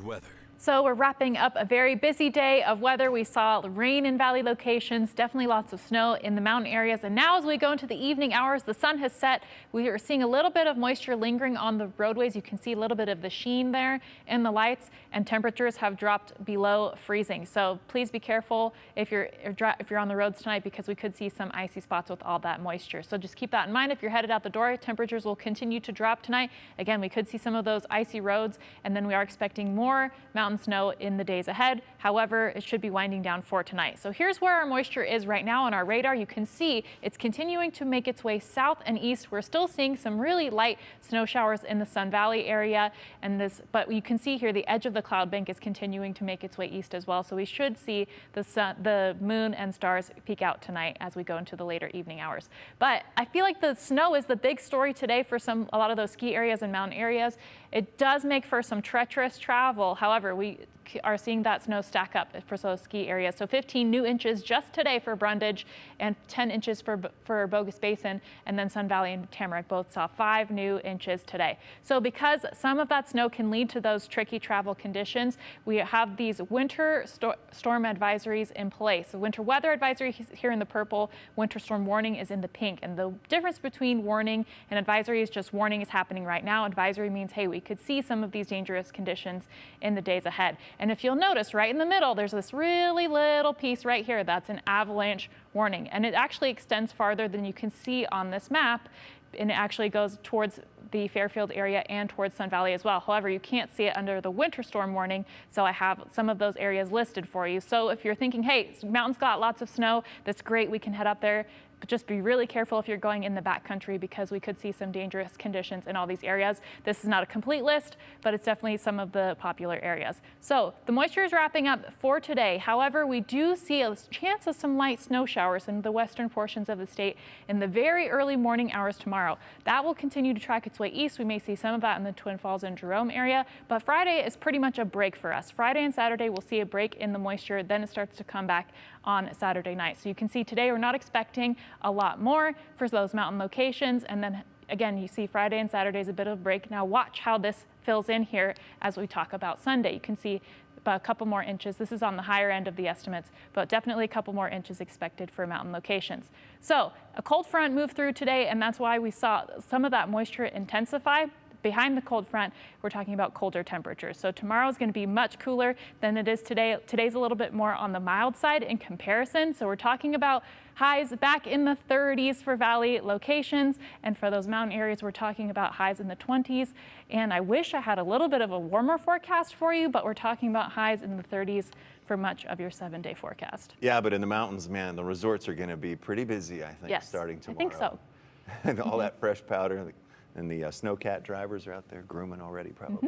Weather. So we're wrapping up a very busy day of weather. We saw rain in valley locations, definitely lots of snow in the mountain areas. And now as we go into the evening hours, the sun has set. We are seeing a little bit of moisture lingering on the roadways. You can see a little bit of the sheen there in the lights, and temperatures have dropped below freezing. So please be careful if you're on the roads tonight, because we could see some icy spots with all that moisture. So just keep that in mind if you're headed out the door. Temperatures will continue to drop tonight. Again, we could see some of those icy roads, and then we are expecting more mountain snow in the days ahead. However, it should be winding down for tonight. So here's where our moisture is right now on our radar. You can see it's continuing to make its way south and east. We're still seeing some really light snow showers in the Sun Valley area, but you can see here the edge of the cloud bank is continuing to make its way east as well. So we should see the moon and stars peek out tonight as we go into the later evening hours. But I feel like the snow is the big story today for a lot of those ski areas and mountain areas. It does make for some treacherous travel. However, we are seeing that snow stack up for those ski areas. So 15 new inches just today for Brundage and 10 inches for Bogus Basin, and then Sun Valley and Tamarack both saw 5 new inches today. So because some of that snow can lead to those tricky travel conditions, we have these winter storm advisories in place. The winter weather advisory here in the purple, winter storm warning is in the pink. And the difference between warning and advisory is just warning is happening right now. Advisory means, hey, we could see some of these dangerous conditions in the days ahead. And if you'll notice right in the middle, there's this really little piece right here that's an avalanche warning. And it actually extends farther than you can see on this map. And it actually goes towards the Fairfield area and towards Sun Valley as well. However, you can't see it under the winter storm warning, so I have some of those areas listed for you. So if you're thinking, hey, mountains got lots of snow, that's great, we can head up there. But just be really careful if you're going in the backcountry, because we could see some dangerous conditions in all these areas. This is not a complete list, but it's definitely some of the popular areas. So the moisture is wrapping up for today. However, we do see a chance of some light snow showers in the western portions of the state in the very early morning hours tomorrow. That will continue to track its way east. We may see some of that in the Twin Falls and Jerome area, but Friday is pretty much a break for us. Friday and Saturday, we'll see a break in the moisture, then it starts to come back on Saturday night. So you can see today we're not expecting a lot more for those mountain locations, and then again you see Friday and Saturday is a bit of a break. Now watch how this fills in here as we talk about Sunday. You can see about a couple more inches. This is on the higher end of the estimates, but definitely a couple more inches expected for mountain locations. So a cold front moved through today, and that's why we saw some of that moisture intensify. Behind the cold front, we're talking about colder temperatures. So tomorrow is going to be much cooler than it is today. Today's a little bit more on the mild side in comparison. So we're talking about highs back in the 30s for valley locations. And for those mountain areas, we're talking about highs in the 20s. And I wish I had a little bit of a warmer forecast for you, but we're talking about highs in the 30s for much of your 7-day forecast. Yeah, but in the mountains, man, the resorts are going to be pretty busy, I think, yes, starting tomorrow. I think so. And all that fresh powder, and the snowcat drivers are out there grooming already, probably.